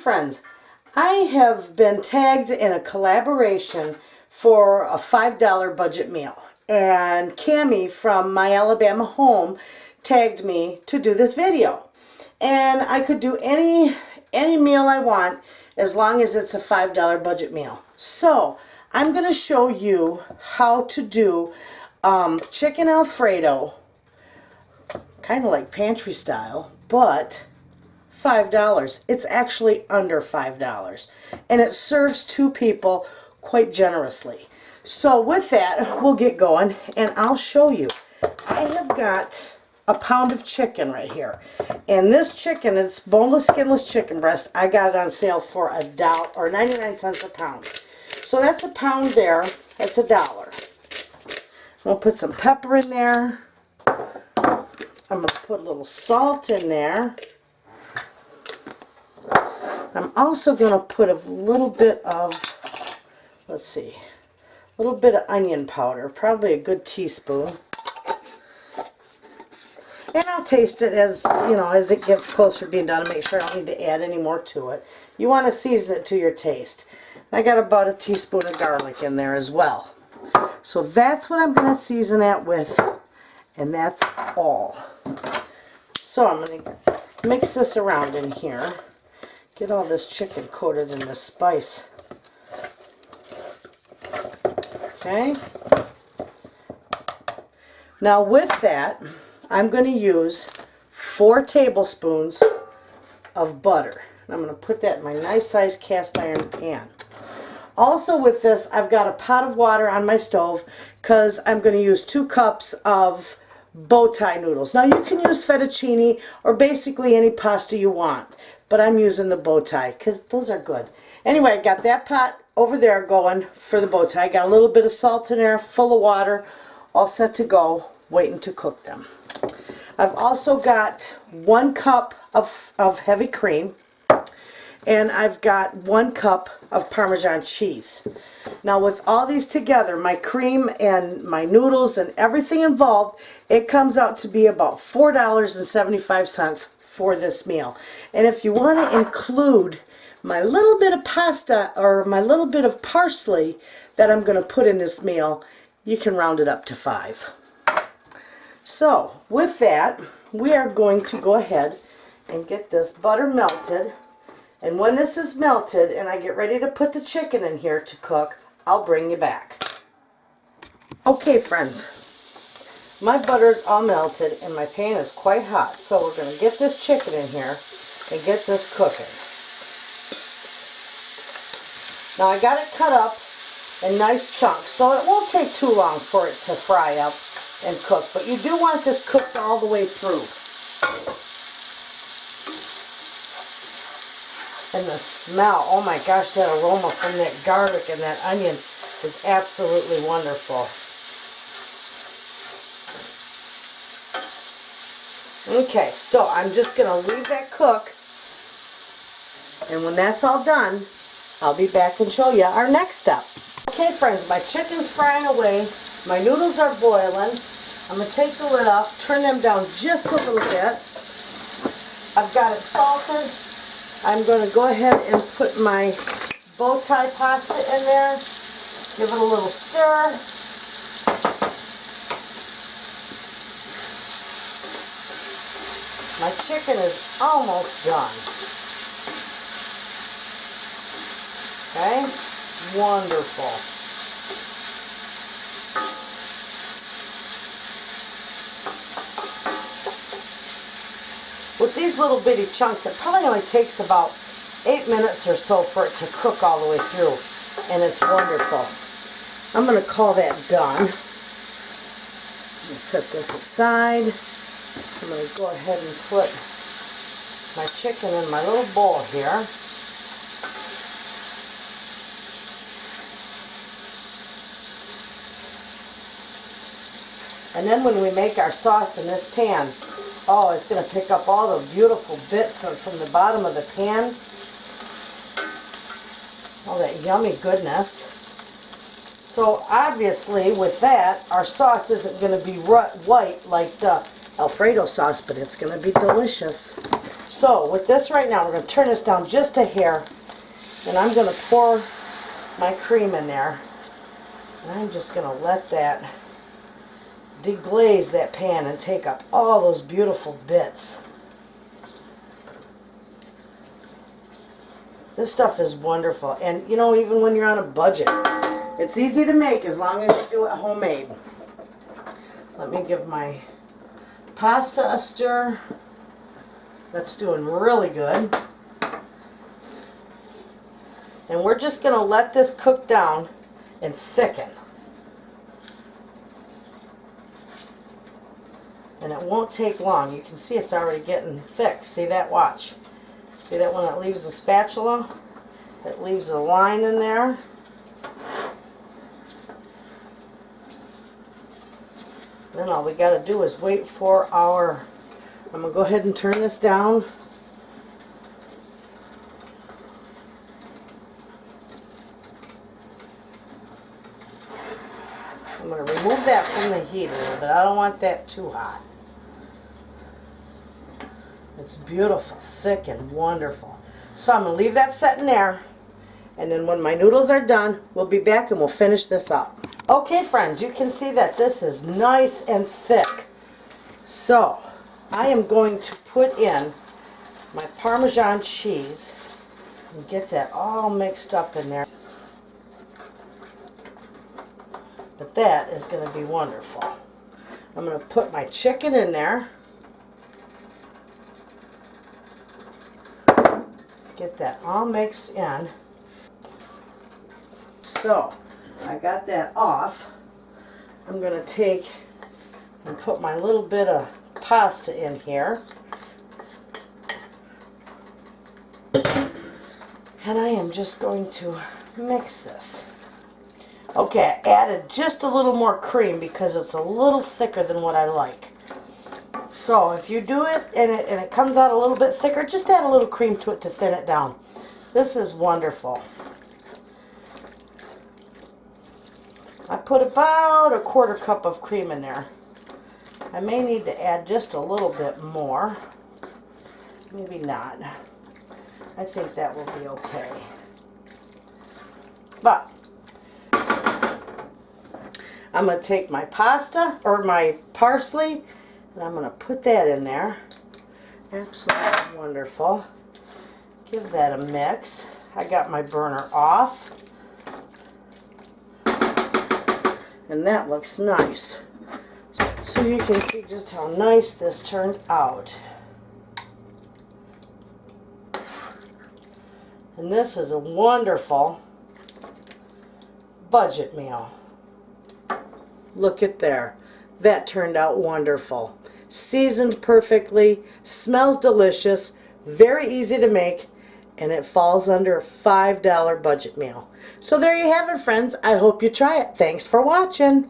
friends, I have been tagged in a collaboration for a $5 budget meal. And Cammie from my Alabama home tagged me to do this video. And I could do any meal I want as long as it's a $5 budget meal. So I'm going to show you how to do chicken Alfredo, kind of like pantry style, but $5. It's actually under $5, and it serves 2 people quite generously. So with that, we'll get going, and I'll show you. I have got a pound of chicken right here, and this chicken, it's boneless, skinless chicken breast. I got it on sale for $1 or 99 cents a pound. So that's a pound there. That's $1. We'll put some pepper in there. I'm going to put a little salt in there. I'm also going to put a little bit of, let's see, a little bit of onion powder, probably a good teaspoon. And I'll taste it as, you know, as it gets closer to being done to make sure I don't need to add any more to it. You want to season it to your taste. I got about a teaspoon of garlic in there as well. So that's what I'm going to season that with, and that's all. So I'm going to mix this around in here. Get all this chicken coated in this spice. Okay. Now with that, I'm going to use 4 tablespoons of butter. And I'm going to put that in my nice sized cast iron pan. Also with this, I've got a pot of water on my stove because I'm going to use 2 cups of bow tie noodles. Now you can use fettuccine or basically any pasta you want, but I'm using the bow tie because those are good. Anyway, I got that pot over there going for the bow tie. Got a little bit of salt in there, full of water, all set to go, waiting to cook them. I've also got 1 cup of heavy cream, and I've got 1 cup of Parmesan cheese. Now with all these together, my cream and my noodles and everything involved, it comes out to be about $4.75 for this meal. And if you want to include my little bit of pasta or my little bit of parsley that I'm going to put in this meal, you can round it up to $5. So with that, we are going to go ahead and get this butter melted. And when this is melted and I get ready to put the chicken in here to cook, I'll bring you back. Okay friends, my butter is all melted and my pan is quite hot. So we're going to get this chicken in here and get this cooking. Now I got it cut up in nice chunks, so it won't take too long for it to fry up and cook. But you do want this cooked all the way through. And the smell, oh my gosh, that aroma from that garlic and that onion is absolutely wonderful. Okay, so I'm just going to leave that cook. And when that's all done, I'll be back and show you our next step. Okay friends, my chicken's frying away. My noodles are boiling. I'm going to take the lid off, turn them down just a little bit. I've got it salted. I'm going to go ahead and put my bow tie pasta in there. Give it a little stir. My chicken is almost done. Okay, wonderful. With these little bitty chunks, it probably only takes about 8 minutes or so for it to cook all the way through, and it's wonderful. I'm going to call that done. Set this aside. I'm going to go ahead and put my chicken in my little bowl here. And then when we make our sauce in this pan, oh, it's going to pick up all the beautiful bits from the bottom of the pan. All that yummy goodness. So obviously with that, our sauce isn't going to be white like the Alfredo sauce, but it's going to be delicious. So with this right now, we're going to turn this down just a hair, and I'm going to pour my cream in there. And I'm just going to let that deglaze that pan and take up all those beautiful bits. This stuff is wonderful, and you know, even when you're on a budget, it's easy to make as long as you do it homemade. Let me give my pasta a stir. That's doing really good. And we're just going to let this cook down and thicken. And it won't take long. You can see it's already getting thick. See that? Watch. See that when it leaves the spatula? It leaves a line in there. Then all we got to do is wait for our... I'm going to go ahead and turn this down. I'm going to remove that from the heat a little bit. I don't want that too hot. It's beautiful, thick, and wonderful. So I'm going to leave that setting there. And then when my noodles are done, we'll be back and we'll finish this up. Okay, friends, you can see that this is nice and thick. So I am going to put in my Parmesan cheese and get that all mixed up in there. But that is going to be wonderful. I'm going to put my chicken in there. Get that all mixed in. So I got that off. I'm going to take and put my little bit of pasta in here. And I am just going to mix this. Okay, I added just a little more cream because it's a little thicker than what I like. So if you do it and it comes out a little bit thicker, just add a little cream to it to thin it down. This is wonderful. I put about a quarter cup of cream in there. I may need to add just a little bit more. Maybe not. I think that will be okay. But I'm going to take my pasta, or my parsley, and I'm going to put that in there. Absolutely wonderful. Give that a mix. I got my burner off. And that looks nice. So you can see just how nice this turned out. And this is a wonderful budget meal. Look at there. That turned out wonderful. Seasoned perfectly, smells delicious, very easy to make, and it falls under a $5 budget meal. So there you have it, friends. I hope you try it. Thanks for watching.